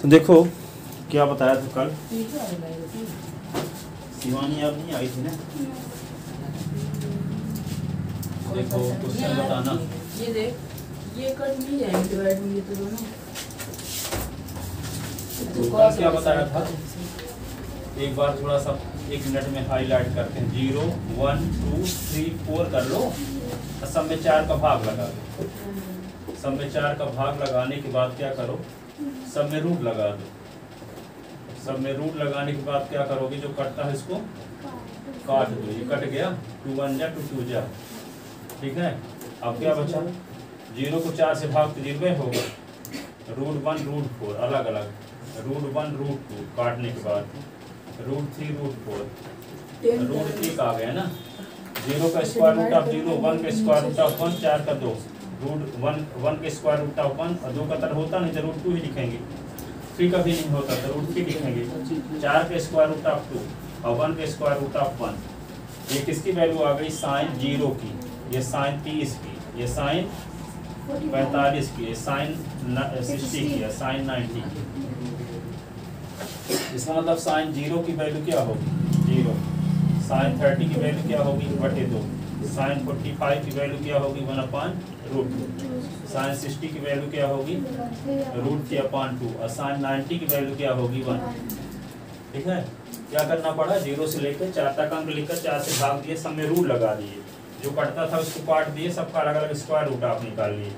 तो देखो क्या बताया था कल, शिवानी आप नहीं आई थी ना। देखो क्वेश्चन बताना। ये देख, ये कट नहीं जाएंगे डिवाइड में, ये तो दोनों। तो कल क्या बताया था, एक बार थोड़ा सा 1 मिनट में हाईलाइट करते हैं। 0 1 2 3 4 कर लो और सब में 4 का भाग लगा दो। सब में 4 का भाग लगाने के बाद क्या करो, सब में रूट लगा दो। सब में रूट लगाने के बाद क्या करोगे, जो कटता है इसको काट दो। ये कट गया, 2 1 जा 2 2 जा, ठीक है। अब क्या बचा, 0 को 4 से भाग तो 0 होगा। रूट 1 रूट 4 अलग अलग, रूट 1 रूट 2 काटने के बाद, रूट 3 रूट 4, रूट 1 आ गया ना। 0 का स्क्वायर रूट ऑफ 0, 1 का स्क्वायर रूट ऑफ 1, 4 का 2, रूट 1 का स्क्वायर रूट ऑफ 1 और 2 का तरह होता नहीं तो रूट 2 ही लिखेंगे। 3 का भी नहीं होता तो रूट 3 लिखेंगे। 4 का स्क्वायर रूट ऑफ 2 और 1 का स्क्वायर रूट ऑफ 1। ये किसकी वैल्यू आ गई, साइन 0 की, ये साइन 30 की, ये साइन 45 की, ये साइन 60 की, साइन 90 की। इसका मतलब साइन 0 की वैल्यू क्या होगी, 0। साइन 30 की वैल्यू क्या होगी, बटे 2। साइन 45 की वैल्यू क्या होगी, 1/√2। साइन 60 की वैल्यू क्या होगी, √3/2 और साइन 90 की वैल्यू क्या होगी, 1। ठीक है। क्या करना पड़ा, 0 से लेकर 4 तक अंक लेकर 4 से भाग दिए, सब में रूट लगा दिए। जो कटता था उसको काट दिए, सबका अलग अलग स्क्वायर रूट आप निकाल लिए।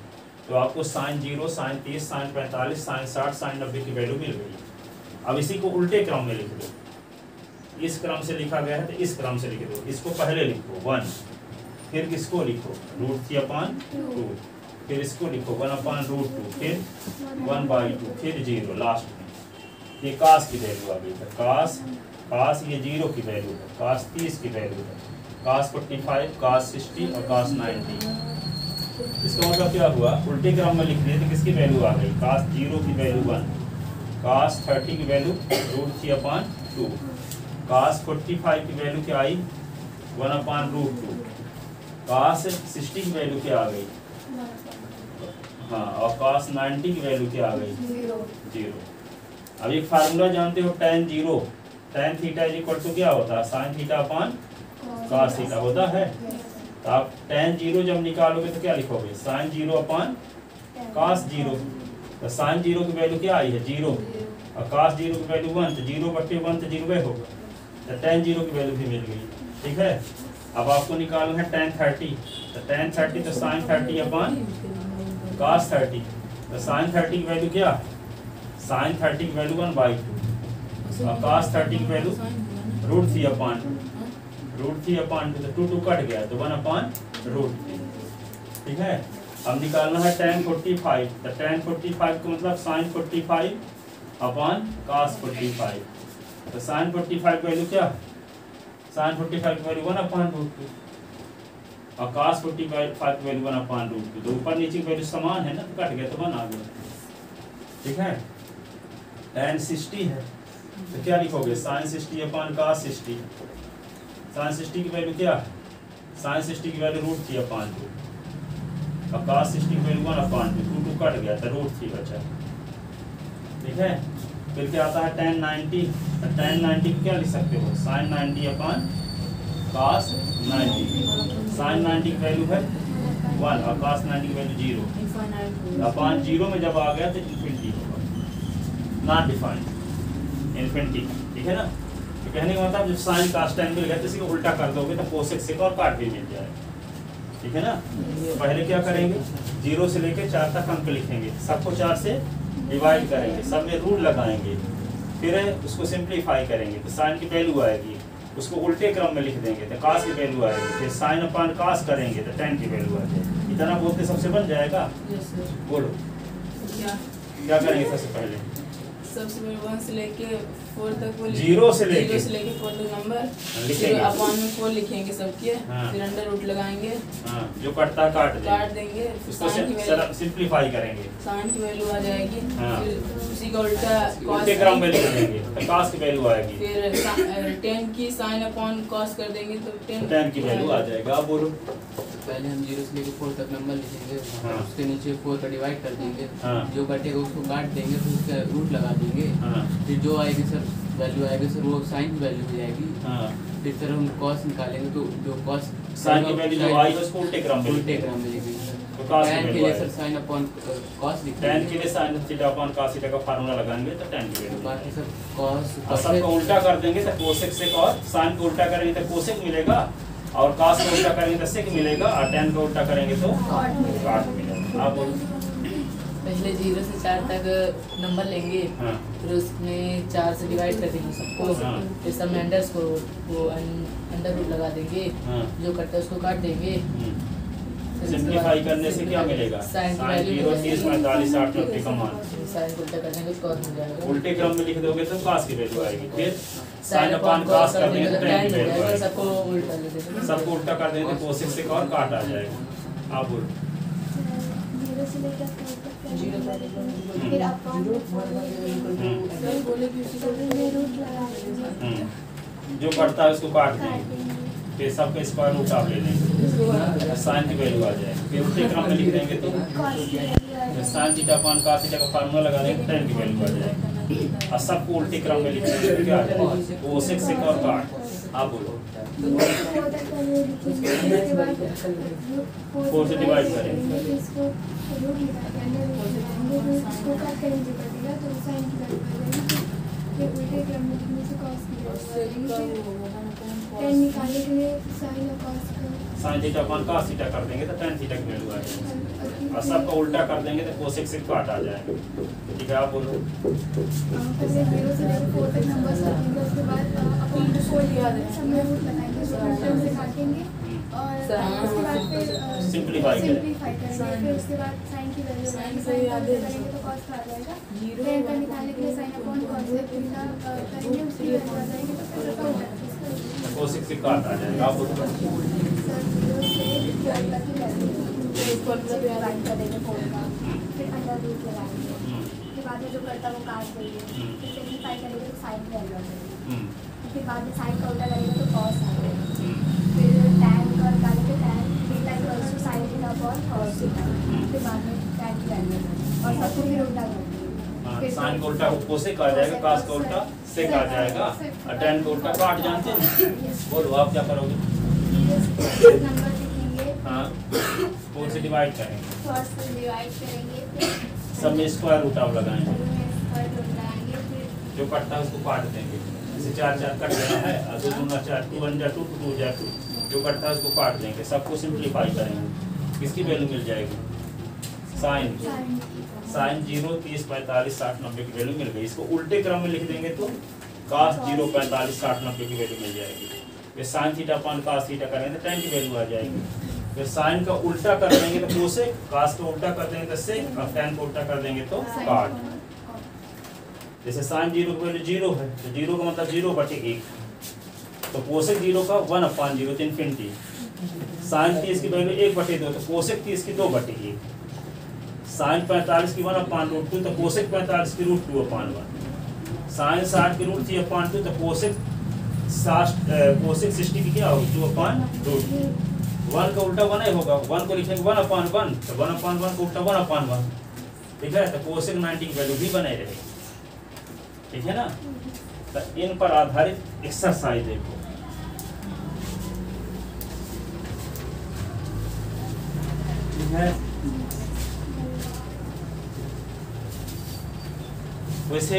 तो आपको sine 0, sine 30, sine 45, sine 60, sine 90 की वैल्यू मिल गई। अब इसी को उल्टे क्रम में लिख दो। इस क्रम से लिखा गया है तो इस क्रम से लिख दो। इसको पहले लिखो 1, फिर किसको लिखो √3/2, फिर इसको लिखो 1/√2, फिर 1/2, फिर 0 लास्ट में। ये कास की वैल्यू आ गई है, कास ये 0 की वैल्यू है, कास 30 की वैल्यू है, कास 45, कास 60 और कास 90। इसका मतलब क्या हुआ, उल्टे क्रम में लिख दिए तो किसकी वैल्यू आ गई, कास 0 की वैल्यू 1, कास 30 की वैल्यू √3/2, कास 45 की वैल्यू क्या आई 1/√2, कास 60 की वैल्यू क्या आ गई, हाँ, और कास 90 की वैल्यू क्या आ गई, 0। अब एक फार्मूला जानते हो, tan 0, tan theta is equal to क्या होता है, sine theta upon cos theta होता है। तो आप tan 0 जब निकालोगे तो क्या लिखोगे, साइन 0 अपान कास 0। तो साइन 0 की वैल्यू क्या आई है, 0, और कास 0 की वैल्यू 1, तो 0/1 तो 0 होगा। तो tan 0 की वैल्यू भी मिल गई, ठीक है। अब आपको निकालना है tan 30, तो tan 30 तो साइन 30 अपान कास 30। तो साइन 30 की वैल्यू क्या, साइन 30 की वैल्यू 1/2 और कास 30 की वैल्यू √3/2, √3/2 तो 2 कट गया तो 1/√3, ठीक है। अब निकालना है tan 45, तो tan 45 का मतलब साइन 45 अपान कास 45। तो साइन 45 की वैल्यू क्या, साइन 45 की वैल्यू 1/√2 और कास 45 की वैल्यू 1/√2। तो ऊपर नीचे की वैल्यू समान है ना, तो कट गया तो 1 आ गया, ठीक है। tan 60 है तो क्या लिखोगे, साइन 60 अपान कास 60। साइन 60 की वैल्यू क्या, साइन 60 की वैल्यू √3/2 और कास 60 की वैल्यू 1/2, 2 कट गया तो √3 बचा, ठीक है। फिर क्या आता है tan 90, तो tan 90 क्या लिख सकते हो, साइन 90 अपान कास 90। साइन 90 की वैल्यू है 1 और कास 90 की वैल्यू 0। अपान 0 में जब आ गया तो इन्फिनिटी होगा, नॉट डिफाइंड, इन्फिनिटी, ठीक है ना। तो कहने का मतलब जब साइन कास tan मिल गया तो इसी को उल्टा कर दोगे तो कोसेक सेक और काट भी मिल जाएगा, ठीक है ना। तो पहले क्या करेंगे, 0 से लेकर 4 तक अंक लिखेंगे, सबको 4 से डिवाइड करेंगे, सब में रूट लगाएंगे, फिर उसको सिंप्लीफाई करेंगे तो साइन की वैल्यू आएगी, उसको उल्टे क्रम में लिख देंगे तो कास की वैल्यू आएगी, फिर साइन अपान कास करेंगे तो tan की वैल्यू आ जाएगी। इतना बोलते सबसे बन जाएगा। बोलो क्या करेंगे सबसे पहले, सबसे पहले 1 से लेके 4 तक, 0 से लेके 4 तक नंबर लिखेंगे, अपान में 4 लिखेंगे सबके, हाँ। फिर अंडर रूट लगाएंगे, हाँ, जो कटता काट देंगे, उसको सिंप्लीफाई करेंगे, साइन की वैल्यू आ जाएगी, हाँ। फिर उसी का उल्टा उल्टे क्रम में लिख देंगे तो कास की वैल्यू आएगी, फिर tan की साइन अपॉन कॉस कर देंगे तो tan की वैल्यू आ जाएगा। आप बोलो पहले हम 0 से लेकर 4 तक नंबर लिखेंगे, हाँ। उसके नीचे 4 का डिवाइड कर देंगे, हाँ। जो कटेगा उसको काट देंगे, फिर उसका रूट लगा देंगे, हाँ। फिर जो आएगी सर वैल्यू आएगी सर वो साइन की वैल्यू हो जाएगी। हाँ। फिर सर हम कॉस निकालेंगे तो जो कॉस साइन की वैल्यू जो आई उसको उल्टे क्रम में उल्टे लिखेंगे। क्रम में लिखेंगे सर। तो cos की tan के वैल्यू लिए आएगी। Sir sine upon cos tan लिखेंगे, के लिए sin theta upon cos theta का फार्मूला लगाएंगे तो tan की वैल्यू बाकी सर कॉस और सबको उल्टा कर देंगे तो कोसेक सेक, और sin को उल्टा करेंगे तो कोसेक मिलेगा, और cos को उल्टा करेंगे तो सेक मिलेगा, और tan को उल्टा करेंगे तो cot मिलेगा। आप बोलो। पहले 0 से 4 तक नंबर लेंगे, हाँ। फिर उसमें 4 से डिवाइड कर देंगे सबको, हाँ। फिर सब मेंबर्स को वो अंडर रूट लगा देंगे, हाँ। जो कटता है उसको काट देंगे। फिर उसके सिंप्लीफाई बाद करने से क्या मिलेगा? साइन की sin वैल्यू 0 30 45 60 90 का मान साइन को उल्टा कर देंगे तो cos मिल जाएगा। उल्टे क्रम में लिख दोगे तो cos की वैल्यू आएगी, फिर साइन sin अपॉन cos कर देंगे तो tan tan की मिल वैल्यू जाएगा, आएगी। सबको उल्टा ले देंगे। सबको उल्टा कर देंगे तो कोसेक सेक और काट आ जाएगा। आप बोलो। 0 से लेकर 4 तक का जीरो नंबर से लिखेंगे, फिर अपॉन सर बोले कि उसी को में रूट लगा देंगे, जो कटता है उसको काट काट देंगे, देंगे, फिर सबका स्क्वायर रूट आप ले लेंगे, साइन की वैल्यू आ जाएगी, फिर उल्टे क्रम में लिख देंगे तो cos की वैल्यू आ जाएगी। Sine theta upon cos theta का फार्मूला लगा देंगे तो tan की वैल्यू आ जाएगी, और सबको उल्टे क्रम में लिख देंगे तो क्या आ जाएगा? कोसेक सेक और काट। आप बोलो। 4 तक का रूट लिखेंगे, उसके बाद 4 से डिवाइड करेंगे। फिर इसको रूट निकालेंगे, फिर इसको काट करेंगे जो कटेगा तो साइन की वैल्यू आ जाएगी, फिर उल्टे क्रम में लिखने से cos की वैल्यू आ जाएगी, फिर tan निकालने के लिए साइन और cos का sine theta upon cos theta कर देंगे तो tan थीटा की वैल्यू आ जाएगी, और सबका उल्टा कर देंगे तो कोसेक सेक काट आ जाएगा। ठीक है, आप बोलो। पहले 0 से लेकर 4 तक नंबर्स लिखेंगे, उसके बाद अपॉन को 4 लिखा देंगे, सब में रूट लगाएंगे, उसको टर्म से काटेंगे, और उसके बाद फिर Simplify करेंगे। सिंप्लीफाई करेंगे, फिर उसके बाद साइन की वैल्यू लगाएंगे, साइन का उल्टा करेंगे तो cos का आ जाएगा, tan का निकालने के लिए साइन अपॉन cos से थीटा करेंगे, उसकी वैल्यू आ जाएगी, तो फिर उसका उल्टा करेंगे। कोसेक सेक काट आ जाएगा। आप बोलो। सर 0 से 4 तक की वैल्यू डिवाइड करेंगे 4 का, फिर अंडर रूट लगाएंगे, फिर बाद में जो करता है वो काट देंगे, फिर सिंप्लीफाई करेंगे तो साइन की वैल्यू आ जाएगी, फिर बाद में साइन का उल्टा करेंगे तो cos आ जाएगा, फिर tan का निकालेंगे tan theta equals to sin theta upon cos theta, फिर बाद में tan की वैल्यू आ जाएगी, और सबको फिर उल्टा कर देंगे, साइन का उल्टा कोसेक आ जाएगा, cos का उल्टा सेक आ जाएगा, और tan का उल्टा काट जानते हैं। बोलो आप क्या करोगे? नंबर लिखेंगे, हाँ, 4 से डिवाइड करेंगे, 4 से डिवाइड करेंगे, फिर सब में स्क्वायर रूट आप लगाएंगे, स्क्वायर रूट लगाएंगे, फिर जो कटता है उसको काट देंगे, जैसे 4 4 कट गया है, और 2 दूना 4 2 1 जा 2 2 जा 2, जो कटता है उसको काट देंगे, सबको सिंप्लीफाई करेंगे, किसकी वैल्यू मिल जाएगी? साइन साइन 0 30 45 60 90 की वैल्यू मिल गई, इसको उल्टे क्रम में लिख देंगे तो cos 0 45 60 90 की वैल्यू मिल जाएगी, फिर sine theta upon cos theta करेंगे तो tan की वैल्यू आ जाएगी, फिर साइन का उल्टा कर देंगे तो कोसेक, cos का उल्टा कर देंगे तो सेक, और tan को उल्टा कर देंगे तो काट। जैसे साइन 0 की वैल्यू 0 है तो 0 का मतलब 0/1, तो कोसेक 0 का 1/0 तो इन्फिनिटी, साइन 30 की वैल्यू 1/2 तो कोसेक 30 की 2/1, साइन 45 की 1/√2 तो कोसेक 45 की √2/1, साइन 60 की √3/2 तो कोसेक 60 की क्या होगी 2/√2, 1 का उल्टा 1 ही होगा, 1 को लिखेंगे 1/1 तो 1/1 को उल्टा 1/1, ठीक है, तो कोसेक 90 की वैल्यू भी बने रहेगी, ठीक है ना। तो इन पर आधारित एक्सरसाइज देखो, ठीक है। वैसे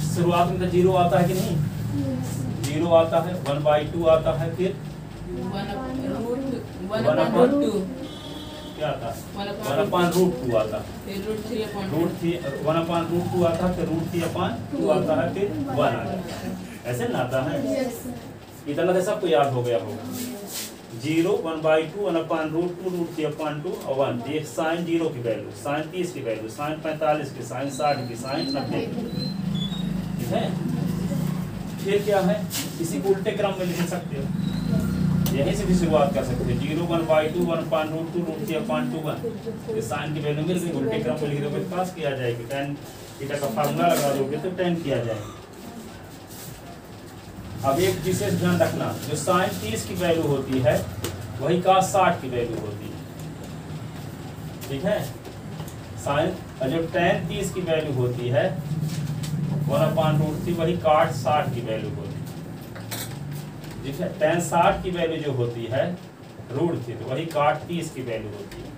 शुरुआत में तो 0 आता है कि नहीं? 0 आता है, 1/2 आता है, फिर 1/√2 क्या आता है? 1/√2 1/√2 आता है, फिर √3/2 1/√2 आता है, फिर √3/2 आता है, फिर 1 आता है, ऐसे ना आता है। इतना तो सबको याद हो गया होगा। 0 1/2 1/√2 √3/2 और 1, ये साइन 0 की वैल्यू, साइन 30 की वैल्यू, साइन 45 की, साइन 60 की, साइन 90 की, ठीक है। फिर क्या है, इसी को उल्टे क्रम में लिख सकते हो, यहीं से भी शुरुआत कर सकते हो। 0 1/2 1/√2 √3/2 1, ये साइन की वैल्यू मिल गई, उल्टे क्रम में लिख दोगे तो पास किया जाएगी, tan थीटा का फार्मूला लगा दोगे तो tan किया जाएगा। अब एक विशेष ध्यान रखना, जो साइन 30 की वैल्यू होती है वही cos 60 की वैल्यू होती है, ठीक है। साइन जो tan 30 की वैल्यू होती है 1/√3 वही cot 60 की वैल्यू होती है, ठीक है। tan 60 की वैल्यू जो होती है √3 तो वही cot 30 की वैल्यू होती है,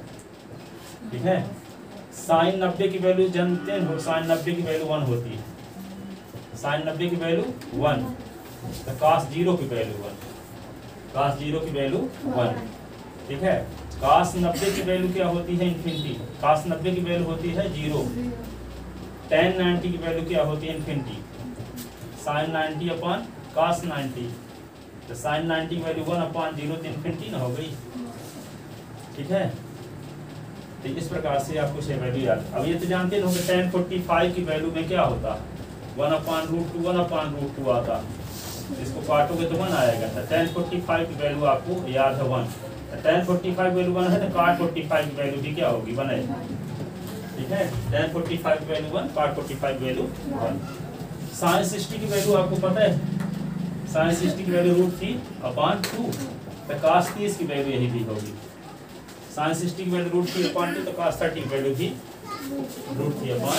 ठीक है। साइन 90 की वैल्यू जानते हैं, साइन 90 की वैल्यू 1 होती है, साइन 90 की वैल्यू 1 तो cos 0 की वैल्यू 1, cos 0 की वैल्यू 1, ठीक है। cos 90 की वैल्यू क्या होती है इन्फिनिटी, cos 90 की वैल्यू होती है 0, tan 90 की वैल्यू क्या होती है इन्फिनिटी, sin 90 अपॉन cos 90 तो sin 90 की वैल्यू 1/0 तो इन्फिनिटी ना हो गई, ठीक है। तो इस प्रकार से आपको ये वैल्यू याद, अब ये तो जानते हो कि tan 45 की वैल्यू में क्या होता 1/√2 आता, इसको काटोगे तो 1 आएगा, तो tan 45 की वैल्यू आपको याद है 1, tan 45 वैल्यू 1 है तो cot 45 की वैल्यू भी क्या होगी 1 आएगी, ठीक है। tan 45 की वैल्यू 1, cot 45 की वैल्यू 1। sin 60 की वैल्यू आपको पता है, sin 60 की वैल्यू √3/2 तो cos 30 की वैल्यू यही भी होगी, sin 60 की वैल्यू √3/2 तो cos 30 की वैल्यू भी √3/2,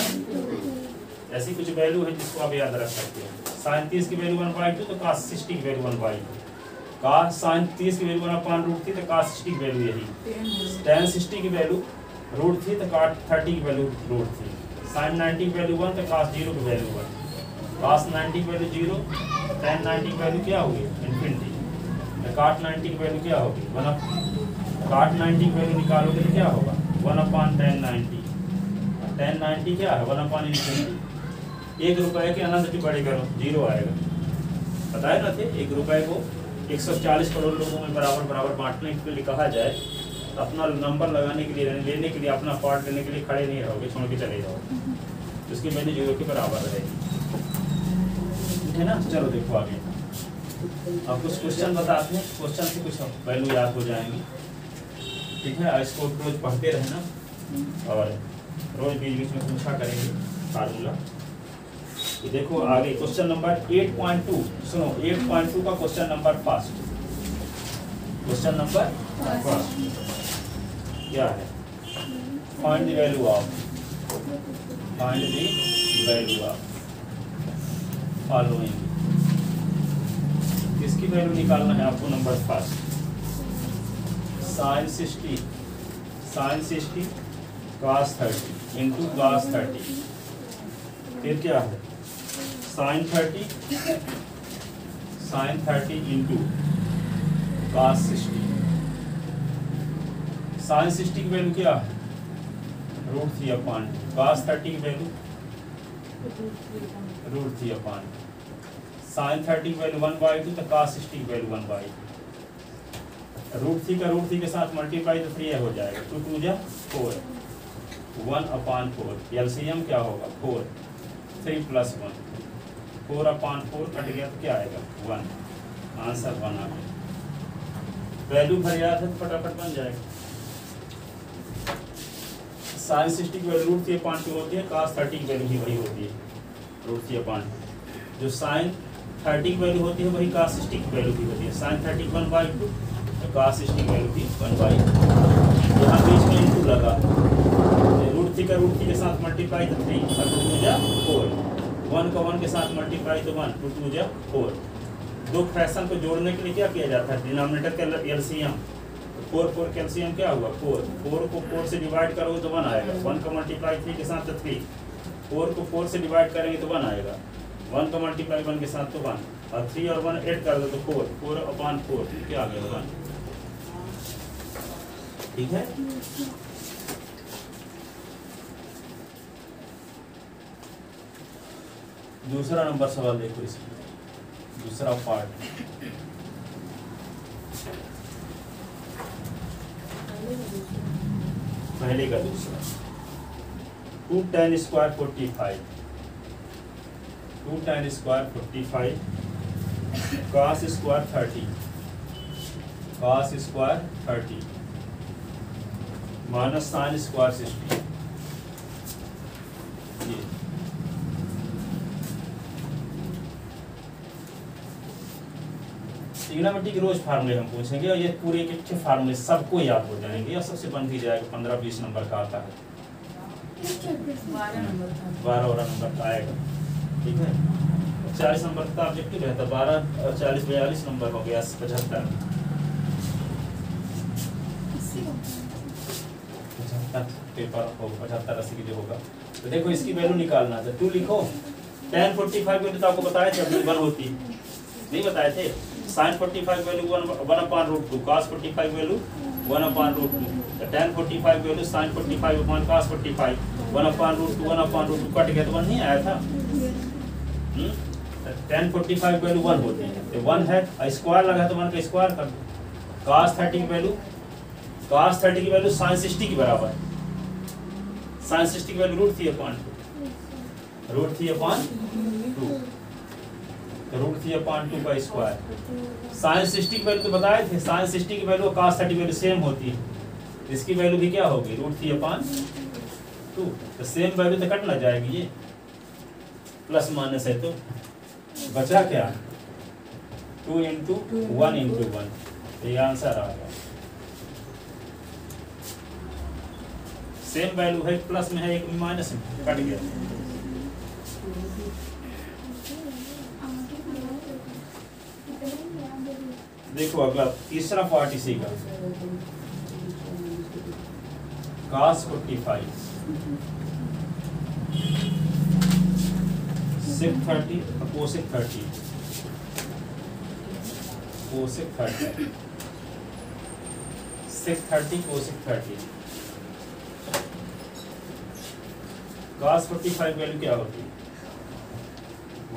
ऐसी कुछ वैल्यू है जिसको आप याद रख सकते हैं। sin 30 की वैल्यू 1/2 तो cos 60 की वैल्यू 1/2, cos sin 30 की वैल्यू 1/√3 तो cos 60 की वैल्यू यही, tan 60 की वैल्यू √3 तो cot 30 की वैल्यू √3, sin 90 की वैल्यू 1 तो cos 0 की वैल्यू 1, cos 90 की वैल्यू 0, tan 90 की वैल्यू क्या होगी इन्फिनिटी, तो cot 90 की वैल्यू क्या होगी 1, cot 90 की वैल्यू निकालोगे तो क्या होगा 1/tan 90, tan 90 क्या है 1/∞, 1 रुपए के अनंत की बड़े करो 0 आएगा, बताए ना थे 1 रुपए को 140 करोड़ लोगों में बराबर बराबर बांटने के लिए कहा जाए, अपना नंबर लगाने के लिए लेने के लिए अपना पार्ट लेने के लिए खड़े नहीं रहोगे, छोड़ के चले जाओगे, उसकी वैल्यू 0 के बराबर रहेगी, ठीक है ना। चलो देखो आगे, अब कुछ क्वेश्चन बताते हैं, क्वेश्चन से कुछ वैल्यू याद हो जाएंगी, ठीक है। इसको रोज पढ़ते रहना और रोज बीच बीच में पूछा करेंगे फार्मूला। तो देखो आगे क्वेश्चन नंबर 8.2 सुनो, 8.2 का question number first, question number first क्या है, find the value of following, किसकी वैल्यू निकालना है आपको number first, sin 60 cos 30 into cos 30, फिर क्या है sin 30 इंटू cos 60, sin 60 की वैल्यू क्या है √3/2, cos 30 की वैल्यू √3/2, sin 30 की वैल्यू 1/2 तो cos 60 की वैल्यू 1/2, √3 का √3 के साथ मल्टीप्लाई तो 3 हो जाएगा, 2 2 जा 4, 1/4, एलसीएम क्या होगा 4, 3 + 1, 4/4 कट गया तो क्या आएगा 1, आंसर 1 आ गया, वैल्यू भर याद है फटाफट बन जाएगा। sin 60 की वैल्यू √3/2 होती है, cos 30 की वैल्यू भी वही होती है √3/2, जो sin 30 की वैल्यू होती है वही cos 60 की वैल्यू भी होती है, sin 30 1/2 तो cos 60 की वैल्यू भी 1/2, यहाँ बीच में इंटू लगा, √3 का √3 के साथ मल्टीप्लाई तो 3 और 2 2 जा 4, 1 का 1 के साथ मल्टीप्लाई तो 1, 2 2 जा 4, दो फ्रैक्शन को जोड़ने के लिए क्या किया जाता है डिनोमिनेटर का एलसीएम, 4 4 कैल्शियम क्या हुआ 4 को 4 से डिवाइड करोगे तो 1 आएगा, 1 का मल्टीप्लाई 3 के साथ तो 3, 4 को 4 से डिवाइड करेंगे तो 1 आएगा, 1 का मल्टीप्लाई 1 के साथ तो 1 और 3 और 1 ऐड कर दो तो 4/4 क्या आ गया 1, ठीक है। दूसरा नंबर सवाल देखो, इसमें दूसरा पार्ट, पहले का दूसरा, 2 tan square 45, 2 tan square 45 cos square 30 minus sin square 60, ये ट्रिग्नोमेट्री के रोज फार्मूले हम पूछेंगे और ये पूरे के अच्छे फार्मूले सबको याद हो जाएंगे और सबसे बन भी जाएगा 15-20 नंबर का आता है 12 नंबर था 12 नंबर का आएगा ठीक है 40 नंबर का ऑब्जेक्टिव रहता है 12 और 40 42 नंबर हो गया 75 पेपर हो 75-80 के लिए होगा। तो देखो इसकी वैल्यू निकालना है 2 लिखो tan 45 वैल्यू तो आपको बताए थे अपनी 1 होती नहीं बताए थे sin 45 value 1/√2 cos 45 value 1/√2 tan 45 value sin 45 upon cos 45 1/√2 1/√2 cut गया तो 1 नहीं आया था tan 45 वैल्यू 1 होती है तो 1 है स्क्वायर लगा तो 1 का स्क्वायर कर दो cos 30 की वैल्यू cos 30 की वैल्यू sin 60 की बराबर है sin 60 की वैल्यू √3/2 √3/2 √3/2 का स्क्वायर sin 60 की वैल्यू तो बताए थे sin 60 की वैल्यू cos 30 की वैल्यू सेम होती है इसकी वैल्यू भी क्या होगी √3/2 तो सेम वैल्यू तो कट ना जाएगी ये प्लस माइनस है तो बचा क्या 2 × 1 × 1 ये आंसर आ गया सेम वैल्यू है प्लस में है एक माइनस में कट गया देखो अगला तीसरा पार्ट इसी का cos 45 sec 30 cosec 30 cosec 30 sec 30 cosec 30 cos 45 value क्या होती है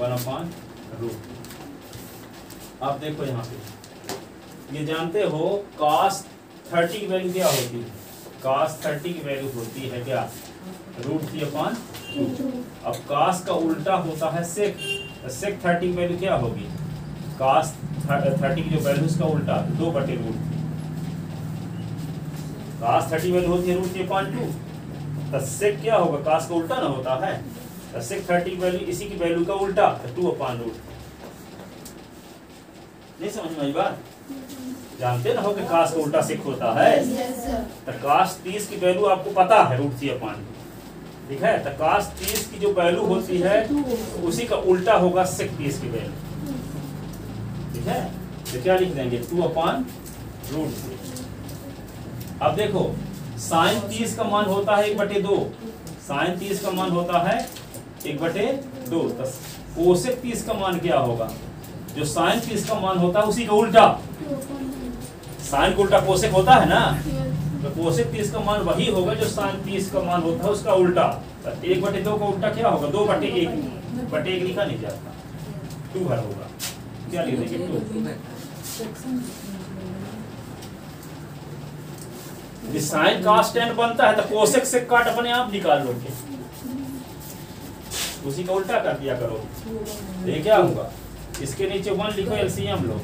1/√2 आप देखो यहाँ पे ये जानते हो cos 30 की वैल्यू क्या होती है cos 30 की वैल्यू होती है क्या √3/2 अब cos का उल्टा होता है sec sec 30 की वैल्यू क्या होगी cos 30 की जो वैल्यू उसका उल्टा 2/√3 cos 30 वैल्यू होती है √3/2 तो sec क्या होगा cos का उल्टा ना होता है तो sec 30 की वैल्यू इसी की वैल्यू का उल्टा 2/√3 नहीं समझ में आई बात जानते ना हो कि cos का उल्टा sec होता है तो cos 30 की वैल्यू आपको पता है √3/2 ठीक है तो cos 30 की जो वैल्यू होती है उसी का उल्टा होगा sec 30 की वैल्यू ठीक है तो क्या लिख देंगे 2/√3 अब देखो sin 30 का मान होता है 1/2 sin 30 का मान होता है 1/2 तो cosec 30 का मान क्या होगा जो sin 30 का मान होता है उसी का उल्टा sin का उल्टा cosec होता है ना तो cosec 30 का मान वही होगा जो sin 30 का मान होता है उसका उल्टा 1/2 का उल्टा क्या होगा 2/1 लिखा नहीं जाता 2 भर होगा क्या लिख देंगे 2 साइन cos tan बनता है तो cosec से काट अपने आप निकाल लोगे उसी का उल्टा कर दिया करो ये क्या होगा इसके नीचे 1 लिखो एलसीएम लो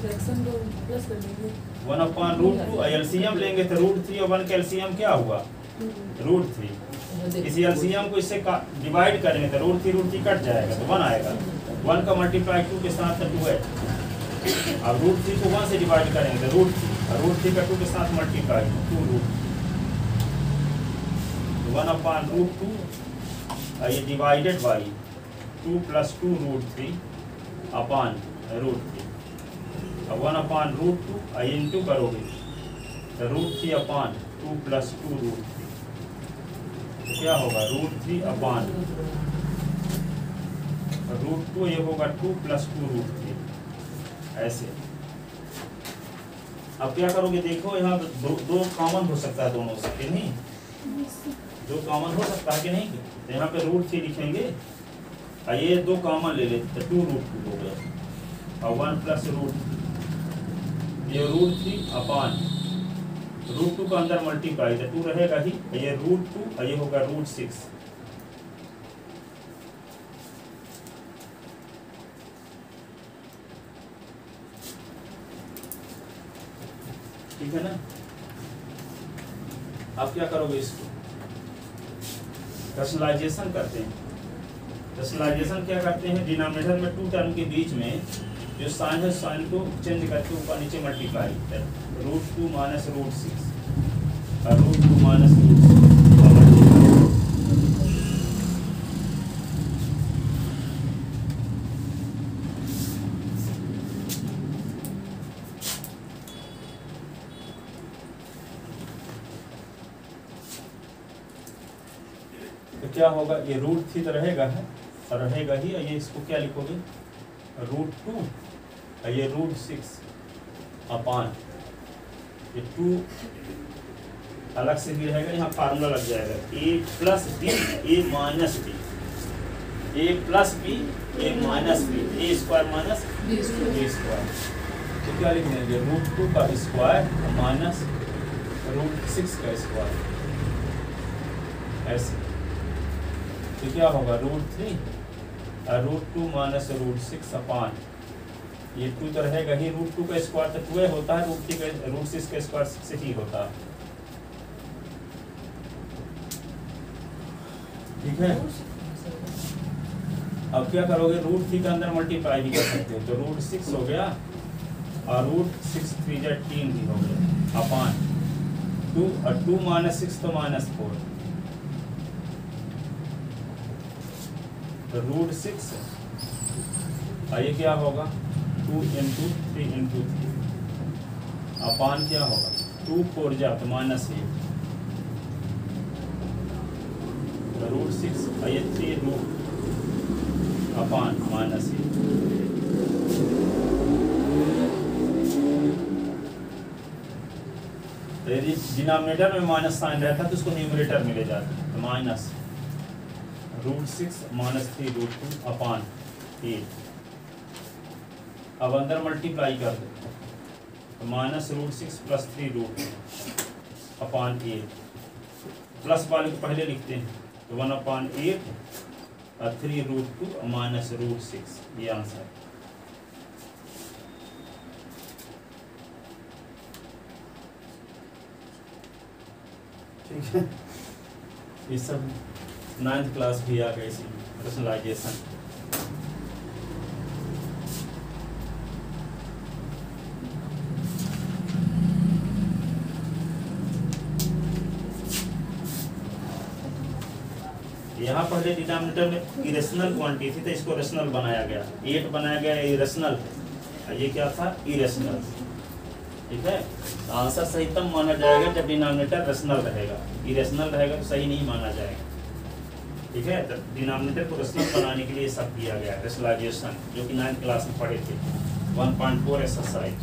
1/√2 एलसीएम लेंगे तो √3 और 1 का एलसीएम क्या हुआ √3 इसी एलसीएम को इससे डिवाइड करेंगे तो √3 कट जाएगा तो 1 आएगा 1 का मल्टीप्लाई 2 के साथ 2 है अब √3 को 1 से डिवाइड करेंगे तो √3 का 2 के साथ मल्टीप्लाई 2 1/√2 ये डिवाइडेड बाई 2 + 2 √3 अपॉन √3 अब 1/√2 इंटू करोगे तो √3/2 + 2 √3 क्या होगा √3/√2 ये होगा 2 + 2 √3 ऐसे अब क्या करोगे देखो यहाँ दो कॉमन हो सकता है दोनों से कि नहीं दो कॉमन हो सकता है कि नहीं तो यहाँ पे √3 लिखेंगे और ये 2 कॉमन ले लेते तो 2 √2 हो गया और 1 + √3 ये √3/, √2 का अंदर मल्टीप्लाई तो 2 रहेगा ही ये √2 और ये होगा √6 ठीक है ना अब क्या करोगे इसको रैशनलाइजेशन करते हैं रेशनलाइजेशन क्या करते हैं, डिनोमिनेटर में टू टर्म के बीच में जो साइन है साइन को चेंज करके ऊपर नीचे मल्टीप्लाई, √2 माइनस √6 और √2 माइनस √6 तो क्या होगा, ये √3 तो रहेगा है और रहेगा ही, और ये इसको क्या लिखोगे √2 और ये √6 अपान ये 2 अलग से भी रहेगा, यहाँ फार्मूला लग जाएगा a plus b a minus b, a plus b a minus b, a square minus b square. तो क्या लिख देंगे √2 का स्क्वायर माइनस √6 का स्क्वायर, ऐसे। तो क्या होगा √3 और √2 माइनस √6 अपान ये 2 तो रहेगा ही, √2 का स्क्वायर तो 2 होता है, √6 का स्क्वायर 6 ही होता है, ठीक है। अब क्या करोगे, √3 के अंदर मल्टीप्लाई भी कर सकते हो, तो √6 हो गया और √6 3 जा 3 भी हो गया अपान 2 और 2 माइनस 6 तो -4, तो √6 और ये क्या होगा 2 इंटू 3 इंटू 3 अपान क्या होगा 2 4 जा तो -8, तो √6 और ये 3 रूट अपान -8। तो यदि डिनोमिनेटर में माइनस साइन रहता तो उसको न्यूमरेटर में ले जाते, तो माइनस √6 माइनस 3 √2 अपान 8। अब अंदर मल्टीप्लाई कर दो, तो माइनस √6 प्लस 3 √2 अपान 8, प्लस वाले को पहले लिखते हैं, तो 1/8 और 3 √2 माइनस √6, ये आंसर है। ठीक है, ये सब 9th क्लास भी आ गई इसी रेशनलाइजेशन। यहाँ पहले डिनोमिनेटर में इरेशनल क्वांटिटी थी तो इसको रेशनल बनाया गया, 8 बनाया गया इरेशनल, ये क्या था इरेशनल, ठीक है। तो आंसर सही तब माना जाएगा जब डिनोमिनेटर रेशनल रहेगा, इरेशनल रहेगा तो सही नहीं माना जाएगा, ठीक है। तो डिनोमिनेटर को रेशनल बनाने के लिए सब किया गया, रेशनलाइजेशन, जो कि 9th क्लास में पढ़े थे 1.4 एक्सरसाइज,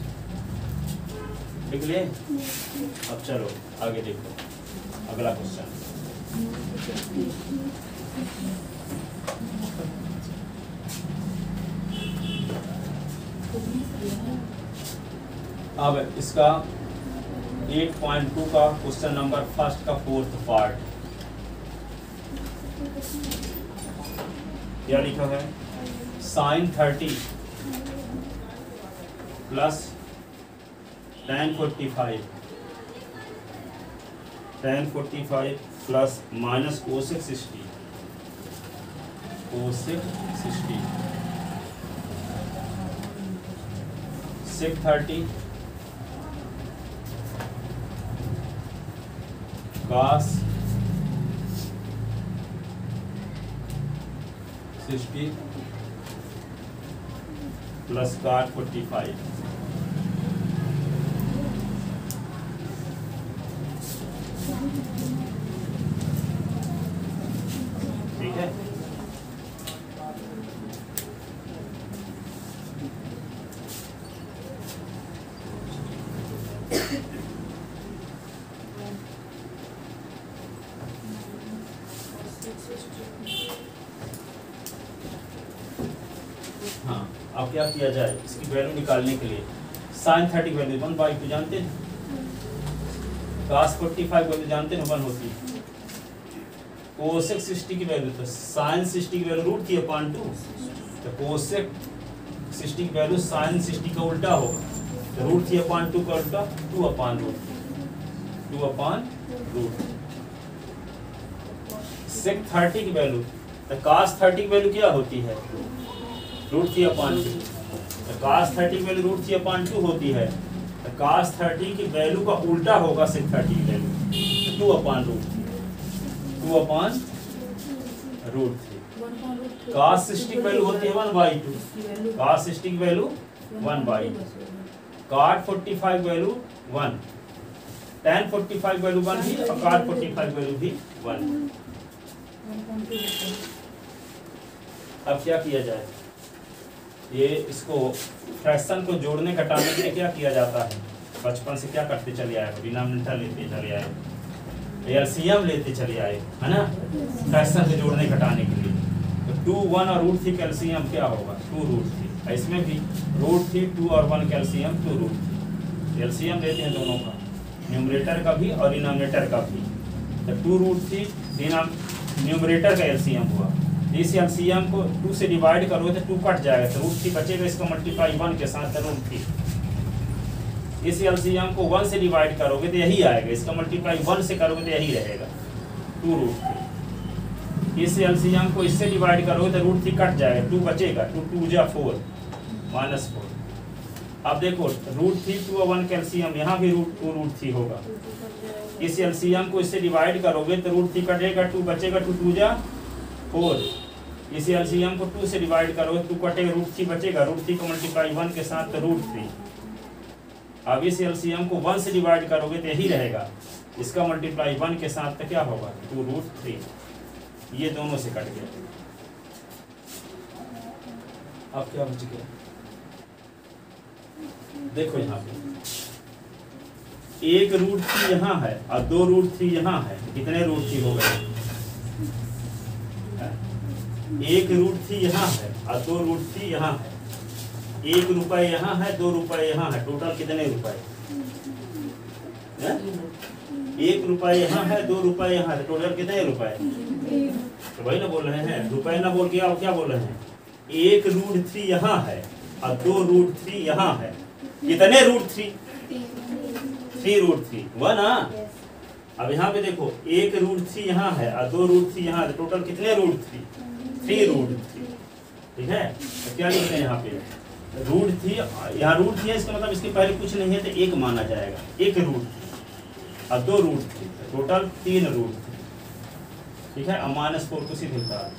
ठीक है। अब चलो आगे देखो अगला क्वेश्चन। अब इसका 8.2 का क्वेश्चन नंबर फर्स्ट का 4th पार्ट क्या लिखा है, sin 30 plus tan 45 plus minus cosec 60 sec 30 cos 60 plus cot 45, ठीक है। हाँ, अब क्या किया जाए इसकी वैल्यू निकालने के लिए, sin 30 वैल्यू 1/2 जानते हैं, cos 45 वैल्यू जानते हैं 1 होती है, cosec 60 की वैल्यू, तो sin 60 की वैल्यू √3/2, तो cosec 60 की वैल्यू sin 60 का उल्टा होगा, तो √3/2 का उल्टा 2/√3, sec 30 की वैल्यू तो cos 30 की वैल्यू क्या होती है? √3/2। तो cos 30 की वैल्यू √3/2 होती है। तो cos 30 की वैल्यू का उल्टा होगा sec 30 की वैल्यू 2/√3। cos 60 की वैल्यू होती है 1/2। cos 60 की value 1/2। cot 45 value 1। tan 45 value 1 भी और cot 45 वैल्यू भी 1। अब क्या किया जाए? ये इसको फ्रैक्शन को जोड़ने घटाने के लिए क्या किया जाता है? बचपन से क्या करते चले आए? डिनोमिनेटर लेते चले आए, एलसीएम लेते चले आए, है ना, फ्रैक्शन से जोड़ने घटाने के लिए। तो 2, 1 और √3 कैल्शियम क्या होगा? 2√3। इसमें भी √3, 2 और 1 कैल्शियम 2√3। एलसीएम लेते हैं दोनों का, न्यूमरेटर का भी और डिनोमिनेटर का भी। तो 2√3 न्यूमरेटर का एलसीएम हुआ। इस एलसीएम को 2 से डिवाइड करोगे तो 2 कट जाएगा, तो √3 बचेगा, इसको मल्टीप्लाई 1 के साथ √3। इस एलसीएम को 1 से डिवाइड करोगे तो यही आएगा, इसका मल्टीप्लाई 1 से करोगे तो यही रहेगा 2√3। इस एलसीएम को इससे डिवाइड करोगे तो √3 कट जाएगा, 2 बचेगा, 2 2 जा 4 -4। अब देखो √3, 2 और 1 कैल्शियम, यहाँ भी √3 होगा। इस एलसीएम को इससे डिवाइड करोगे तो √3 कटेगा, 2 बचेगा, 2 2 जा 4। इस एलसीएम को 2 से डिवाइड करोगे, 2 कटेगा, √3 बचेगा, √3 को मल्टीप्लाई 1 के साथ तो √3। अब इस एलसीएम को 1 से डिवाइड करोगे तो यही रहेगा, इसका मल्टीप्लाई 1 के साथ तो क्या होगा? 2√3। ये दोनों से कट गया। अब क्या बच गया? देखो यहाँ पे 1 √3 यहाँ है और 2 √3 यहाँ है, कितने √3 हो गए? 1 √3 यहाँ है और 2 √3 यहाँ है। 1 रुपए यहाँ है, 2 रुपए यहाँ है, टोटल कितने रुपए? 1 रुपए यहाँ है, 2 रुपए यहाँ है, टोटल कितने रुपए? तो वही ना बोल रहे हैं, रुपए ना बोल के आप क्या बोल रहे हैं? 1 √3 यहाँ है और 2 √3 यहाँ है, कितने √3? 3 √3 हुआ ना। अब यहाँ पे देखो 1 √3 यहाँ है और 2 √3 यहाँ है, टोटल कितने √3? 3 √3। ठीक है, तो क्या लिखते हैं यहाँ पे? √3, यहाँ √3 है, इसका मतलब इसके पहले कुछ नहीं है तो 1 माना जाएगा। 1 √3 और 2 √3, टोटल 3 √3। ठीक है, अब -4 को सीधे उतारो,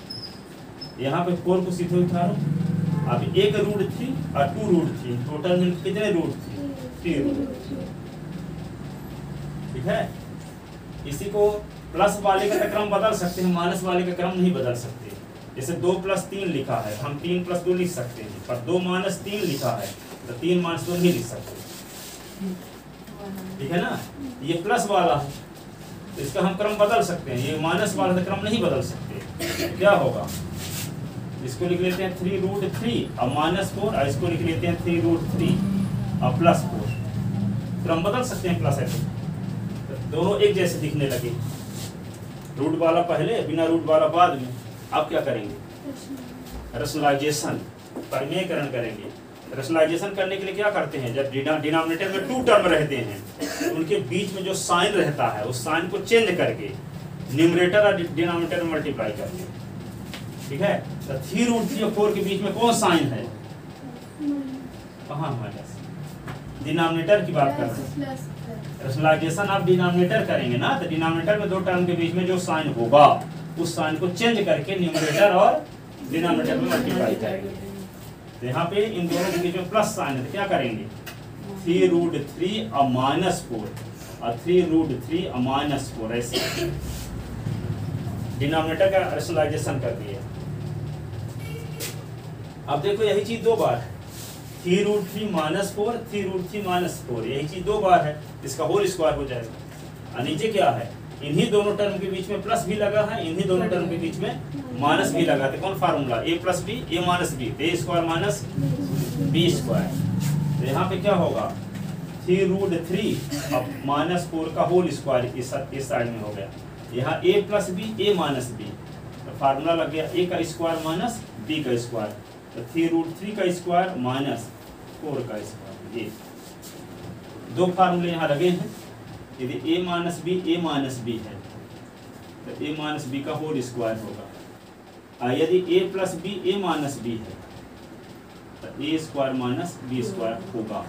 यहाँ पे 4 को सीधे उतारो। अब 1 √3 और 2 √3, टोटल में कितने √3? 3 √3। ठीक है, इसी को प्लस वाले का क्रम बदल सकते हैं, माइनस वाले का क्रम नहीं बदल सकते। जैसे 2 + 3 लिखा है, हम 3 + 2 लिख सकते हैं, पर 2 - 3 लिखा है तो 3 - 2 नहीं लिख सकते। ठीक है ना, ये प्लस वाला है तो इसका हम क्रम बदल सकते हैं, ये माइनस वाला का क्रम नहीं बदल सकते। क्या होगा? इसको लिख लेते हैं 3 √3 और -4, और इसको लिख लेते हैं 3 √3 और +4। क्रम बदल सकते हैं प्लस है तो दोनों एक जैसे दिखने लगे, रूट वाला पहले, बिना रूट वाला बाद में। अब क्या करेंगे? रैशनलाइजेशन, परिमेयकरण करेंगे। रैशनलाइजेशन करने के लिए क्या करते हैं? जब डिनोमिनेटर में 2 टर्म रहते हैं तो उनके बीच में जो साइन रहता है उस साइन को चेंज करके न्यूमरेटर और डिनोमिनेटर में मल्टीप्लाई करते हैं। ठीक है, तो 3 √3 और 4 के बीच में कौन साइन है? कहाँ माइनस? डिनोमिनेटर की बात कर रहे हैं। रैशनलाइजेशन आप डिनोमिनेटर करेंगे ना, तो डिनोमिनेटर में 2 टर्म के बीच में जो साइन होगा उस साइन को चेंज करके न्यूमरेटर और डिनोमिनेटर में मल्टीप्लाई करेंगे। तो यहाँ पे इन दोनों के बीच में प्लस साइन है, तो क्या करेंगे? 3 √3 और -4 और 3 √3 और -4, ऐसे डिनोमिनेटर का रैशनलाइजेशन कर दिया। अब देखो यही चीज 2 बार है, 3 √3 -4, 3 √3 -4, यही चीज 2 बार है, इसका होल स्क्वायर हो जाएगा। और नीचे क्या है? इन्हीं दोनों टर्म के बीच में प्लस भी लगा है, इन्हीं दोनों टर्म के बीच में माइनस भी लगा। तो कौन formula? a + b, a - b, a² - b²। तो यहाँ पे क्या होगा? 3 √3 अब -4 का होल स्क्वायर इस साइड में हो गया। यहाँ a + b, a - b, तो फार्मूला लग गया a का स्क्वायर माइनस b का स्क्वायर। तो 3 √3 का स्क्वायर माइनस 4 का स्क्वायर। ये 2 फार्मूले यहाँ लगे हैं। यदि a - b, a - b है तो a - b का होल स्क्वायर होगा। यदि a plus b a minus b है तो a square minus b square होगा।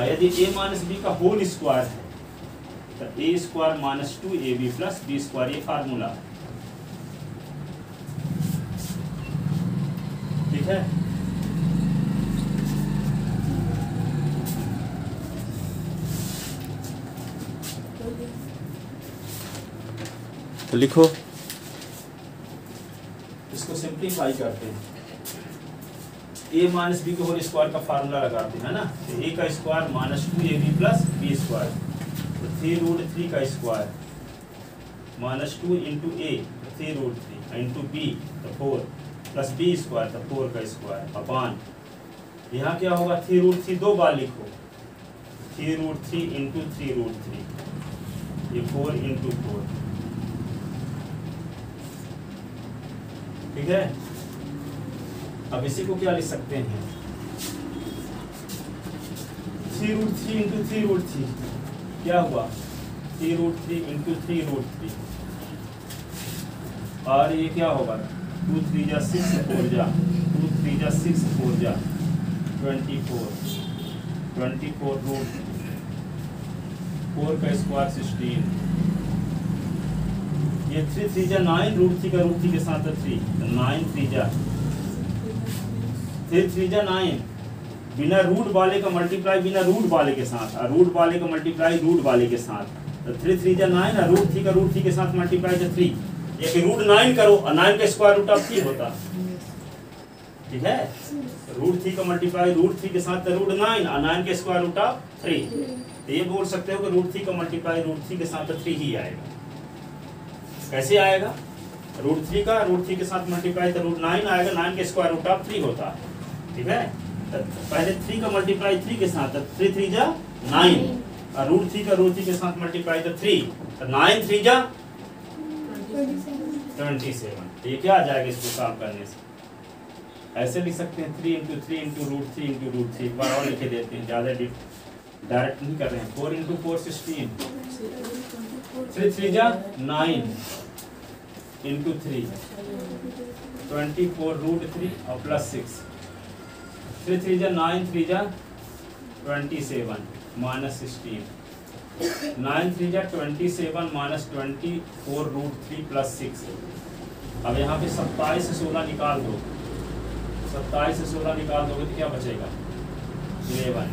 यदि a माइनस बी का होल स्क्वायर है तो a square minus 2ab plus b square, ये फार्मूला है। ठीक है, तो लिखो, इसको सिंप्लीफाई करते हैं। a माइनस बी के होल स्क्वायर का फार्मूला लगाते हैं ना, तो a का square minus 2ab plus b square, तो 3√3 का square minus 2 into a 3√3 into b तो 4 प्लस बी स्क्वायर तो 4 का स्क्वायर अपान, यहाँ क्या होगा 3√3 दो बार लिखो, 3√3 इंटू 3√3, ये 4 इंटू 4। ठीक है, अब इसी को क्या लिख सकते हैं, 3√3 इंटू 3√3 क्या हुआ 3√3 इंटू 3√3, और ये क्या होगा 2 3 जा 6 4 जा 2 3 जा 6 4 जा 24 रूट 4 का स्क्वायर 16, ये 3 3 जा 9 √3 का √3 के साथ 3 तो 9 3 जा 3 जा 9, बिना रूट वाले का मल्टीप्लाई बिना रूट वाले के साथ, और रूट वाले का मल्टीप्लाई रूट वाले के साथ, तो 3 3 जा 9 और √3 का √3 के साथ मल्टीप्लाई तो 3, ये कि √9 करो और 9 का स्क्वायर रूट ऑफ 3 होता। ठीक है, √3 का मल्टीप्लाई √3 के साथ तो √9 और 9 के स्क्वायर रूट ऑफ 3, तो ये बोल सकते हो कि √3 का मल्टीप्लाई √3 के साथ तो 3 ही आएगा। कैसे आएगा, √3 का √3 के साथ मल्टीप्लाई तो √9 आएगा, 9 के स्क्वायर रूट ऑफ 3 होता है। ठीक है, तो पहले 3 का मल्टीप्लाई 3 के साथ तो 3 3 जा 9 और √3 का √3 के साथ मल्टीप्लाई तो 3 तो 9 3 जा 27, तो ये क्या आ जाएगा इसको काम करने से, ऐसे लिख सकते हैं 3 इंटू 3 इंटू √3 इंटू √3, एक बार और लिखे देते हैं, ज़्यादा डायरेक्ट नहीं कर रहे हैं। 4 इंटू 4 16, 3 3 जा 9 इंटू 3 24 √3 और प्लस 6, 3 3 जा 9 3 जा 27 माइनस 16, 9 3 जा 27 माइनस 24 √3 प्लस 6। अब यहाँ पे 27 से 16 निकाल दो, 27 से 16 निकाल दोगे तो क्या बचेगा 11।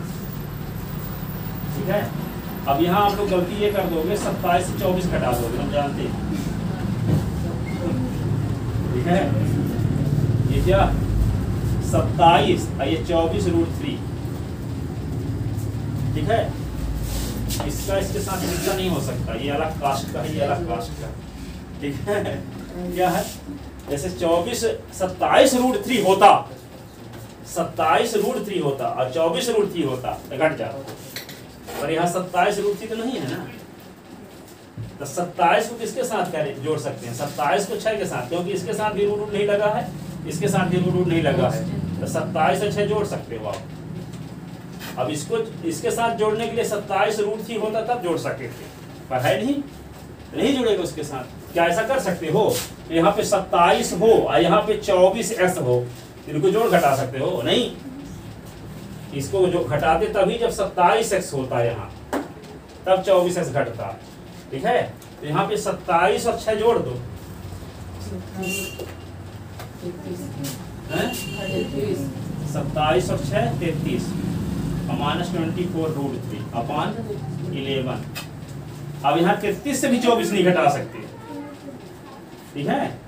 ठीक है, अब यहाँ आप लोग गलती ये कर दोगे 27 से 24 घटा दोगे, हम जानते हैं। ठीक है, ये क्या 27 ये 24 √3। ठीक है, इसका इसके साथ मिलता नहीं हो सकता, ये अलग कास्ट का है, ये अलग कास्ट का। ठीक है, क्या है जैसे 27 √3 होता, 27 √3 होता और 24 √3 होता तो घट जाता, पर यहाँ 27 √3 तो नहीं है ना, तो 27 को किसके साथ करें जोड़ सकते हैं, 27 को 6 के साथ, क्योंकि इसके साथ भी रूट नहीं लगा है, इसके साथ भी रूट नहीं लगा है, तो 27 से 6 जोड़ सकते हो आप। अब इसको इसके साथ जोड़ने के लिए 27 √3 होता तब जोड़ सकते थे, पर है नहीं जुड़ेगा उसके साथ। क्या ऐसा कर सकते हो, यहाँ पे 27 हो और यहाँ पे 24x हो, इनको जोड़ घटा सकते हो नहीं, इसको जो घटाते तभी जब 27x होता है यहाँ, तब 24x घटता। ठीक है, तो यहाँ पे 27 और 6 जोड़ दो, 27 और 6 33 और माइनस 24 √3 अपॉन 11। अब यहाँ 33 से भी 24 नहीं घटा सकते। ठीक है,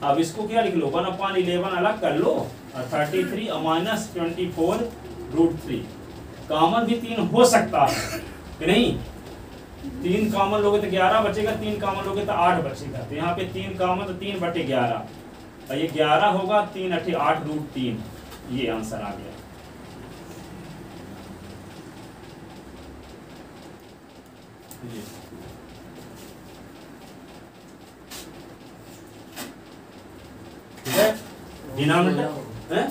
अब इसको क्या लिख लो 1/11 अलग कर लो और 33 और माइनस 24 √3। कॉमन भी 3 हो सकता है कि नहीं, 3 कॉमन लोगे तो 11 बचेगा, 3 कॉमन लोगे तो 8 बचेगा, तो यहाँ पे 3 कॉमन तो 3/11 और ये 11 होगा, 3 8 8 √3, ये आंसर आ गया। ठीक है, डिनोमिनेटर हैं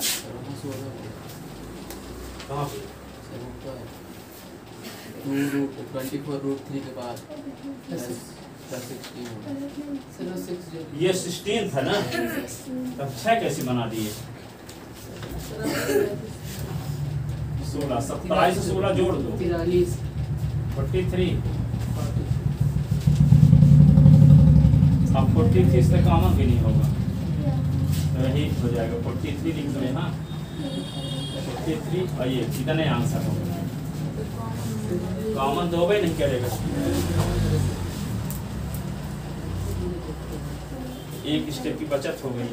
कहाँ पे 24 √3 के बाद चलो 6 ये 16 था ना, तब 6 कैसे बना दिए? 16, 27 से 16 जोड़ दो 43 43। अब 43 से कॉमन भी नहीं होगा, तो यही हो जाएगा 43 लिख दो यहाँ 43, और ये कितने आंसर होगा? कॉमन तो होगा ही नहीं करेगा, एक स्टेप की बचत हो गई।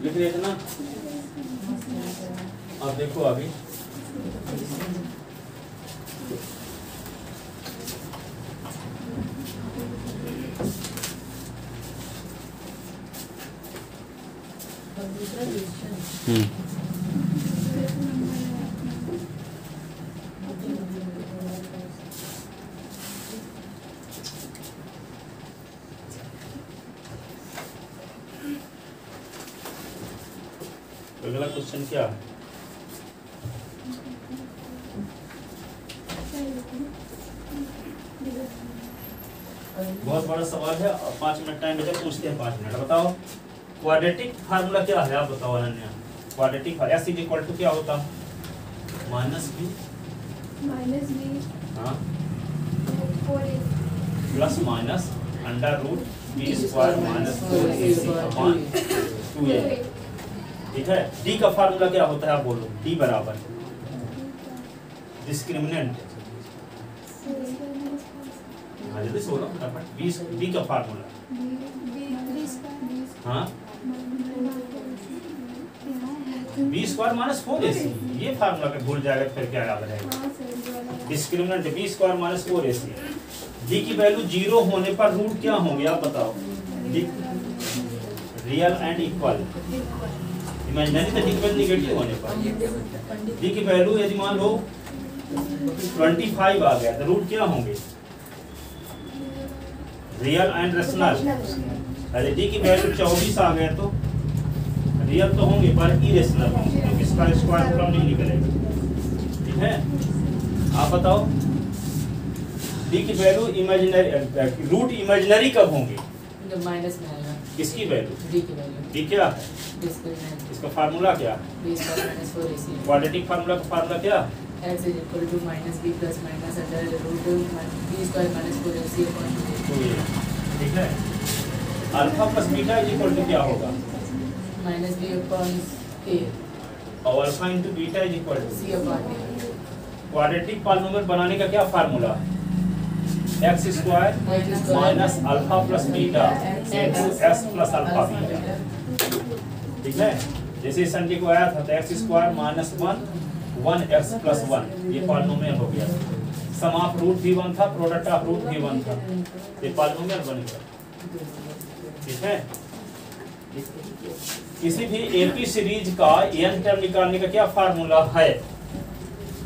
लिख रहे थे ना? अब देखो अभी दूसरा क्वेश्चन अगला क्वेश्चन क्या है? बहुत बड़ा सवाल है और 5 मिनट टाइम बचा, पूछते हैं 5 मिनट। बताओ क्वाड्रेटिक फार्मूला क्या है, आप बताओ Ananya. Quadratic s is equal to क्या होता? माइनस बी हाँ plus minus under root b square minus 4ac upon 2a। ठीक है। डी का फार्मूला क्या होता है, आप बोलो। डी बराबर डिस्क्रिमिनेंट, जल्दी बोलो फटाफट। डी का फार्मूला हाँ बी स्क्वायर माइनस 4ac, ये फार्मूला पे भूल जाएगा फिर क्या याद रहेगा। Discriminant b square minus 4ac। D की वैल्यू 0 होने पर रूट क्या होंगे आप बताओ। रियल एंड इक्वल, इमेजिनरी तो इक्वल नेगेटिव होने पर। डी की वैल्यू यदि मान लो 25 आ गया तो रूट क्या होंगे, रियल एंड रेशनल। अरे डी की वैल्यू 24 आ गया तो रियल तो होंगे पर इरेशनल होंगे, क्योंकि इसका स्क्वायर रूट नहीं निकलेगा। ठीक है। आप बताओ डी की वैल्यू इमेजिनरी, रूट इमेजिनरी कब होंगे, जब माइनस में आएगा। किसकी वैल्यू? डी की वैल्यू। डी क्या है, डिस्क्रिमिनेंट इसका फार्मूला क्या है? B square minus 4ac। Quadratic formula का फार्मूला क्या? x is equal to minus b plus minus under root b square minus 4ac upon 2a। ठीक है। Alpha plus beta is equal to क्या होगा, minus b upon a और alpha into beta is equal to c upon a। Quadratic polynomial बनाने का क्या formula है? X square minus alpha plus beta into x plus alpha beta. ठीक है। जैसे संडे को आया था तो x square minus 1 x plus 1, ये पॉलिनोमियल हो गया। सम ऑफ रूट भी 1 था, प्रोडक्ट ऑफ रूट भी 1 था, ये पॉलिनोमियल बन गया। ठीक है। किसी भी एपी सीरीज का एन टर्म निकालने का क्या फार्मूला है,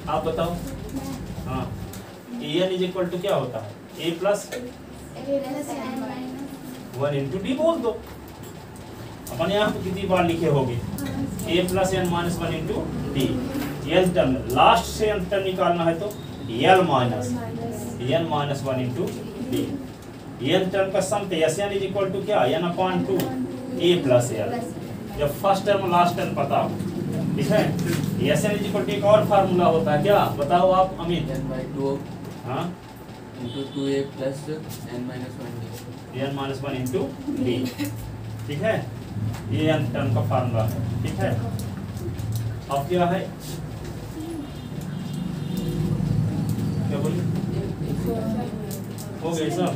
आप बताओ। हाँ एन इज इक्वल टू क्या होता है, ए प्लस 1 इंटू डी बोल दो। अपन यहाँ पे कितनी बार लिखे होगे, A plus N minus 1 into D. N term last से एन टर्म निकालना है तो L minus N minus 1 into D. N term का sum S N is equal to क्या, N upon 2 A plus L. जब फर्स्ट टर्म लास्ट टर्म पता हो, ठीक है। S N is equal to एक और फार्मूला होता है, क्या बताओ आप अमित। n/2 हाँ into 2a plus n minus 1d। N minus 1 into D. ठीक है। ये एन टर्म का फार्मूला है। ठीक है। अब क्या है, क्या बोलिए, हो गए सब,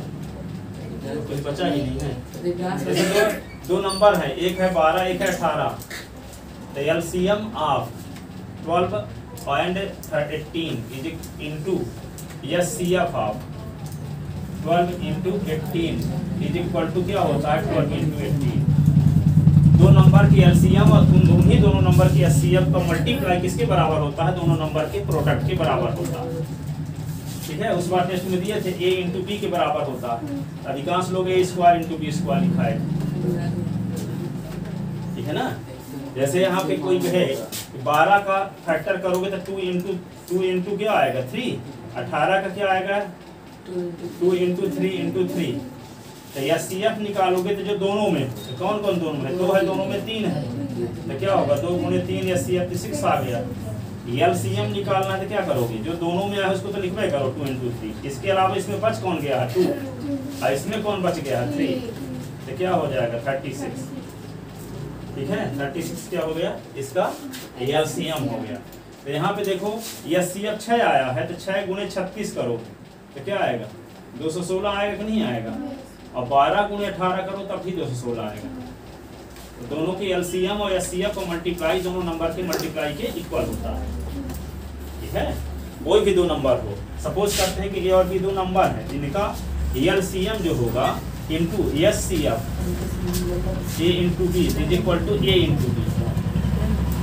कुछ बचा ही नहीं है। जैसे दो नंबर है, एक है 12 एक है 18, तो LCM of 12 and 18 is into SCF of 12 into 18 is equal to क्या होता है 12 into 18। दो नंबर की एलसीएम और उन्हीं दोनों नंबर की एचसीएफ का मल्टीप्लाई किसके बराबर होता है? दोनों नंबर के प्रोडक्ट के बराबर होता है। ठीक है, उस बार टेस्ट में दिए थे a इंटू बी के बराबर होता है। अधिकांश लोग a square into B square लिखा है। ठीक है ना, जैसे यहाँ पे कोई है 12 का फैक्टर करोगे तो 2 इंटू क्या आएगा 3, 18 का क्या आएगा 2 इंटू 3 इंटू 3। तो एचसीएफ निकालोगे तो जो दोनों में तो कौन कौन दोनों में 2 है, दोनों में 3 है, तो क्या होगा 2 गुणे 3 एचसीएफ 6 आ गया। एलसीएम निकालना है तो क्या करोगे? जो दोनों में है उसको तो लिखवे करो 2 इंटू 3। इसके अलावा इसमें बच कौन गया है 2 और इसमें कौन बच गया है 3, तो क्या हो जाएगा 36। ठीक है, 36 क्या हो गया इसका एलसीएम हो गया। तो यहाँ पे देखो एचसीएफ 6 आया है तो 6 गुणे 36 करो तो क्या आएगा 216 आएगा कि नहीं आएगा, और 12 गुणे 18 करो तब भी 216 आएगा। तो दोनों की एलसीएम और एचसीएफ को मल्टीप्लाई दोनों नंबर के मल्टीप्लाई के इक्वल होता है। ठीक है, कोई भी दो नंबर हो, सपोज करते हैं कि ए और बी दो नंबर है जिनका एलसीएम जो होगा into HCF A into B is equal to A into B.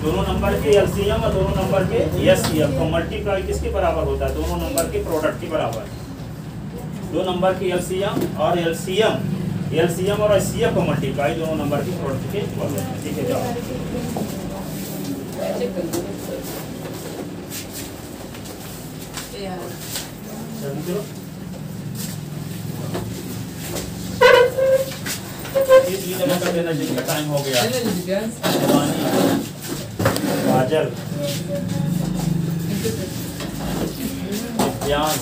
दोनों नंबर के एलसीएम और दोनों नंबर के एचसीएफ को मल्टीप्लाई किसके बराबर होता है? दोनों नंबर के प्रोडक्ट के बराबर। दो नंबर की एलसीएम और एलसीएम और एचसीएफ को मल्टीप्लाई दोनों नंबर के प्रोडक्ट के इक्वल होता है। ठीक है, जाओ चलो फीस भी जमा कर देना जिनका टाइम हो गया। काजल, दिव्यांश,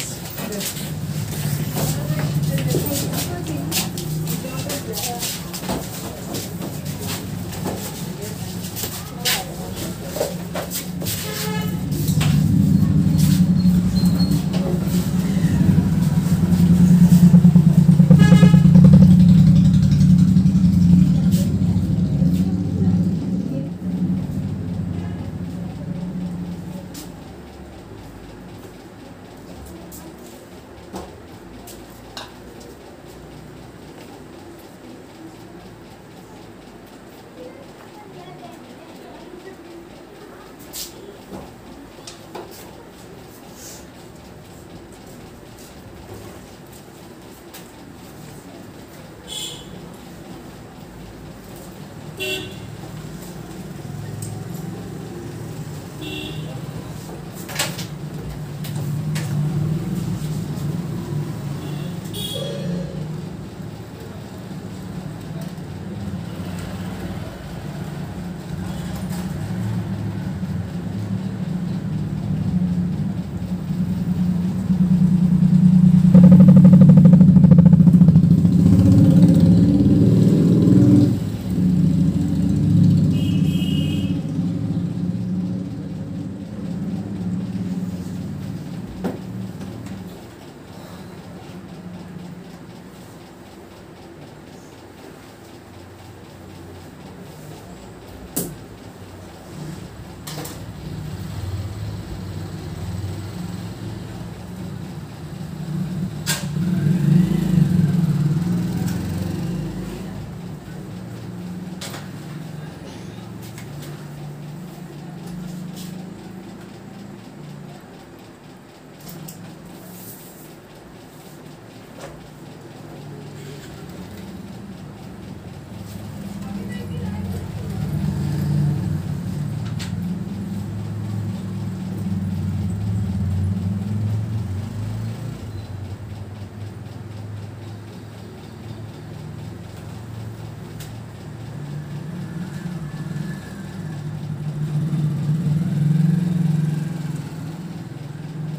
मेरे बारे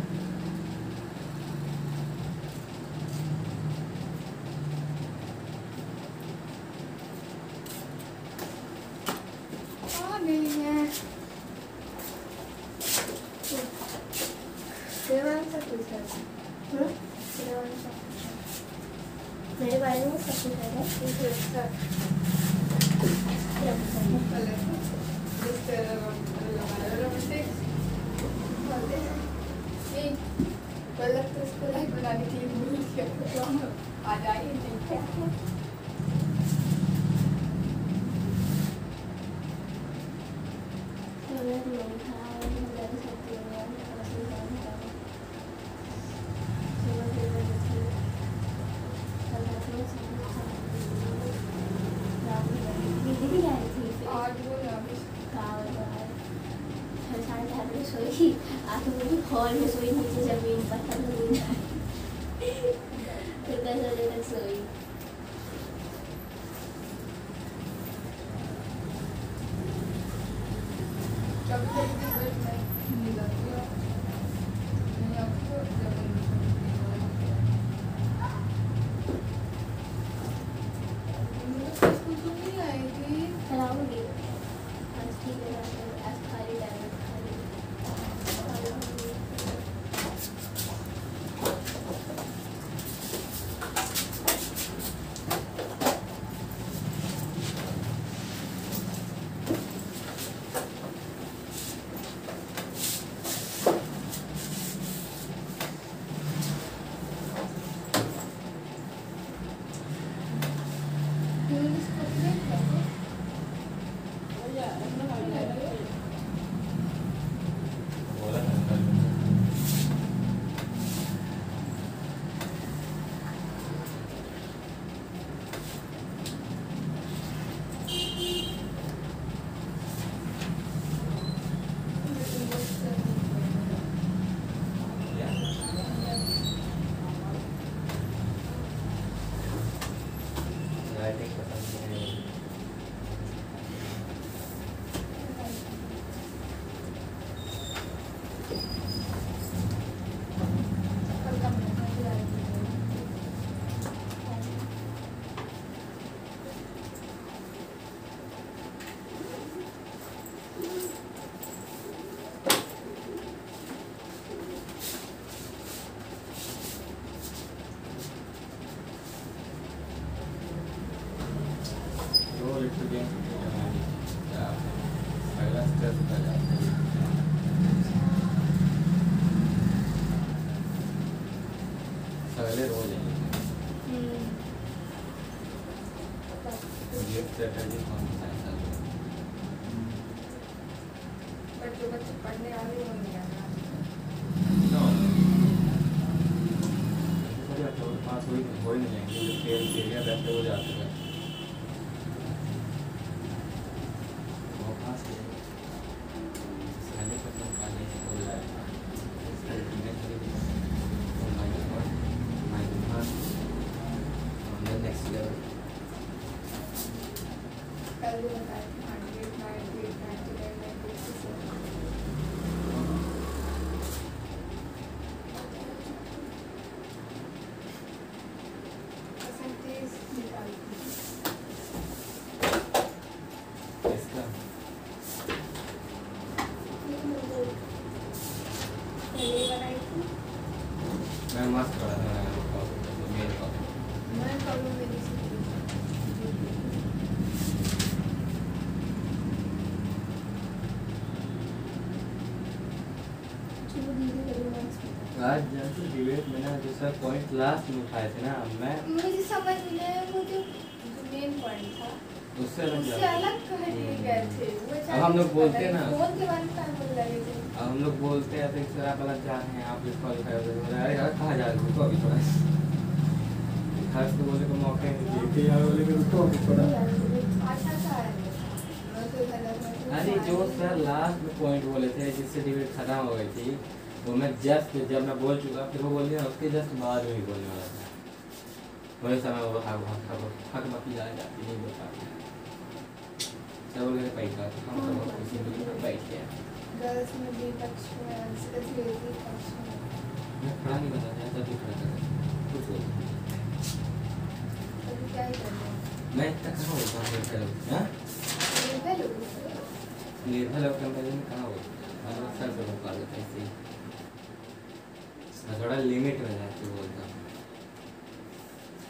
में सब कुछ है। डालते हैं नहीं गलत तो इसको लाइक बनाने के लिए भूल गया तो हम आ जाइए नहीं क्या हॉल में सोई नीचे जमीन पत्थर फिर कैसे देर सोई जब तक बेड में नहीं जाती है नहीं आपको जब स्कूल तो नहीं आएगी कराऊंगी आज ठीक है आज खाली टाइम खाली पहले रो जाएंगे ये स्ट्रेटजी कौन सा है बट जो बच्चे पढ़ने आ रहे हैं वो नहीं आ रहा नो पास हो ही नहीं जाएंगे जो खेल एरिया बैठे हो जाते हैं वो पास पहले पसंद पाने से हो जाएगा next level कल भी बताया 100 98 परसेंटेज निकालती इसका पहले बनाई थी मैं मस्त पढ़ा था मेरे को मैं कभी मेरी आज जैसे डिबेट में ना जो सर पॉइंट लास्ट में उठाए थे ना मैं मुझे समझ नहीं आया मुझे जो मेन पॉइंट था उससे अलग उससे जा अलग कहे गए थे वो अब हम लोग बोलते हैं ना फोन के बारे में क्या बोल रहे थे अब हम लोग बोलते हैं तो सर आप अलग जा रहे हैं आप डिस्क्वालीफाई हो गए अरे यार कहाँ जा रहे हो रुको अभी थोड़ा खास तो बोले को मौके नहीं दिए थे यार बोले कि रुको अभी थोड़ा अच्छा सा है मैं तो गलत अरे जो सर लास्ट में पॉइंट बोले थे जिससे डिबेट खत्म हो गई थी वो मैं जस्ट जब मैं बोल चुका फिर वो बोल दिया उसके जस्ट बाद में ही बोलने वाला था वही समय वो हक मती जाती नहीं बता सब लोग पैसा हम सब किसी भी बैठ गया गर्ल्स में भी पक्ष में अंग्रेजी पक्ष में मैं खड़ा नहीं बता था तभी खड़ा कर कुछ बोल अभी क्या ही कर रहे हैं मैं इतना कहाँ होता हूँ निर्भय लोग हाँ निर्भय लोग कंपनी में कहाँ होता है सर से बता देते हैं ऐसे मैं थोड़ा लिमिट में जाके बोलता हूँ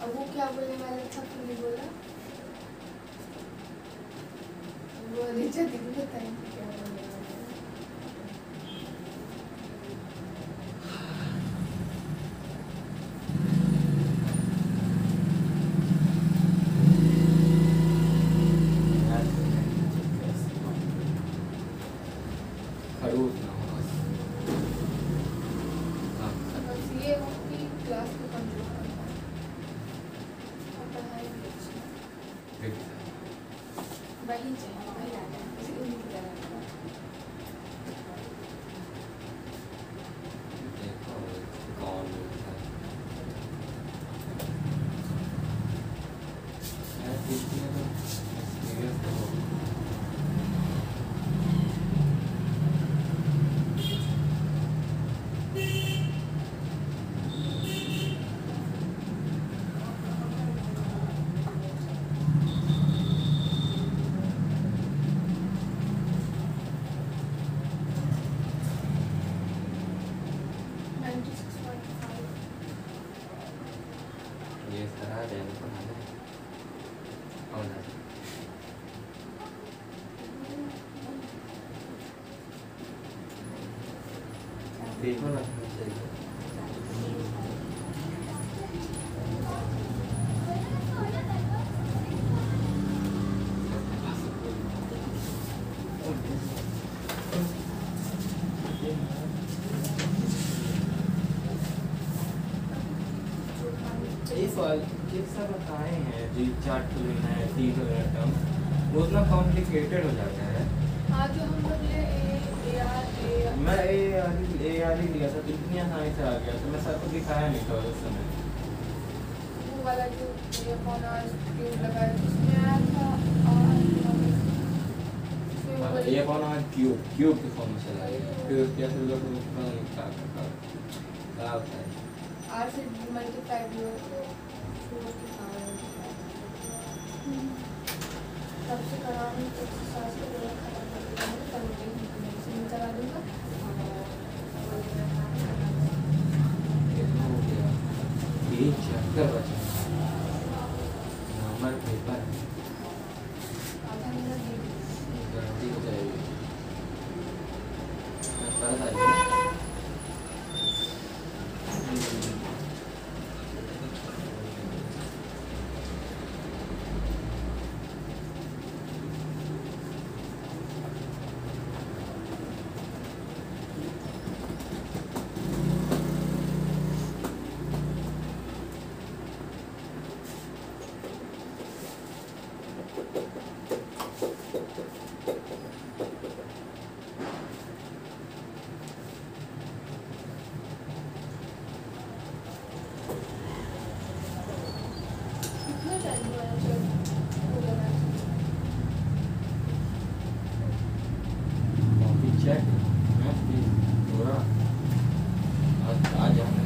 अब वो क्या बोलने वाला था क्यों नहीं बोला वो नीचे दीदी बताएंगे क्या बोलने वाला है ये आपकी क्लास को कंट्रोल करता है और पढ़ाई भी अच्छी है। वही चाहिए, वही आता है, किसी को नहीं पता लगता। ये सारा देना पड़ता है और देखो ना जैसा बताए हैं जी 4 तो लेना है 3 तो लेना टर्म वो उतना कॉम्प्लिकेटेड हो जाता है। हाँ जो हम लोग ले मैं ए आर ही लिया था तो इतनी आसानी से आ गया तो मैं सर को दिखाया नहीं था उस समय। वो वाला जो ये कौन ट्यूब लगा है उसमें आया था और ये कौन है क्यूब की फॉर्म में चला गया फिर कैसे लोग पता नहीं क्या होता है आर से मल्टीप्लाई भी हो सबसे कराने एक्सरसाइज को पूरा खत्म कर दूँगा कल मेडिसिन करा दूँगा ये चैप्टर बचा नंबर पेपर आधा महीना दे गारंटी हो जाएगी कर आइए कितना टाइम हुआ है जब हो जाना कॉपी चेक मैं पूरा आज जाना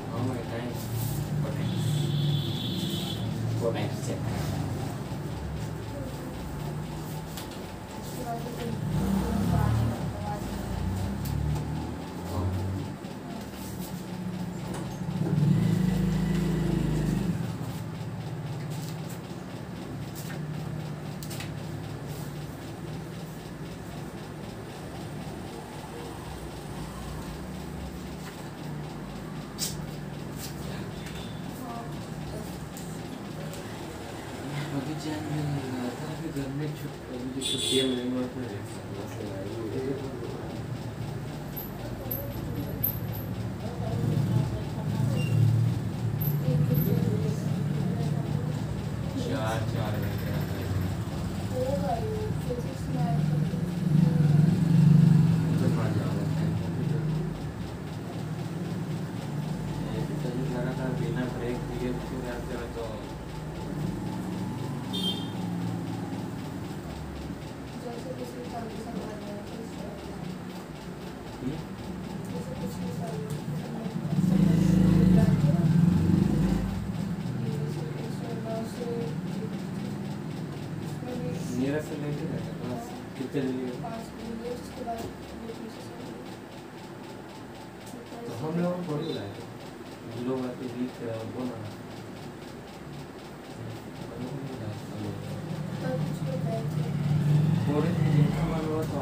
हाँ मैं टाइम for next check अभी चैन में लगा था कि घर में छुट्टियाँ मिलेंगी चार फिजिक्स में बिना ब्रेक दिए तो जैसे किसी कंडीशन बन रहा है जैसे कुछ मेरा से लेके कितने लिए तो हम लोग थोड़ी लाए लोग आते बीच बोला थोड़े जिनका मन हुआ तो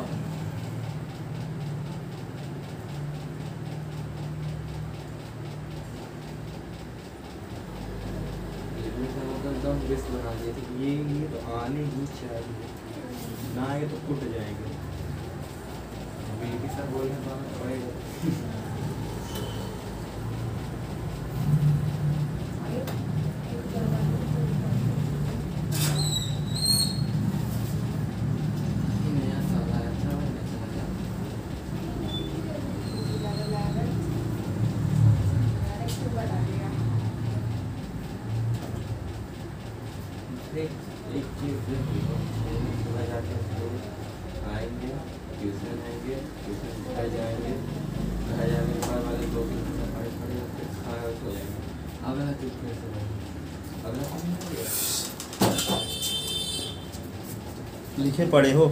एकदम बेस्ट बना दिया था ये तो आने ही चाहिए ना ये तो टूट जाएंगे अभी सर बोल रहे हैं पड़ेगा फिर सुबह जाके स्कूल आएंगे, ट्यूशन आएंगे, ट्यूशन घर जाएंगे, घर जाने के बाद वाले 2-3 घंटा पढ़े फिर खाना सो जाएंगे। अगला दिन फिर से अगला दिन हो गया। लिखे पढ़े हो?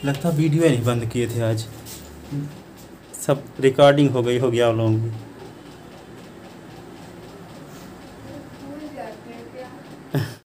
लगता वीडियो नहीं बंद किए थे आज, सब रिकॉर्डिंग हो गया आप लोगों की।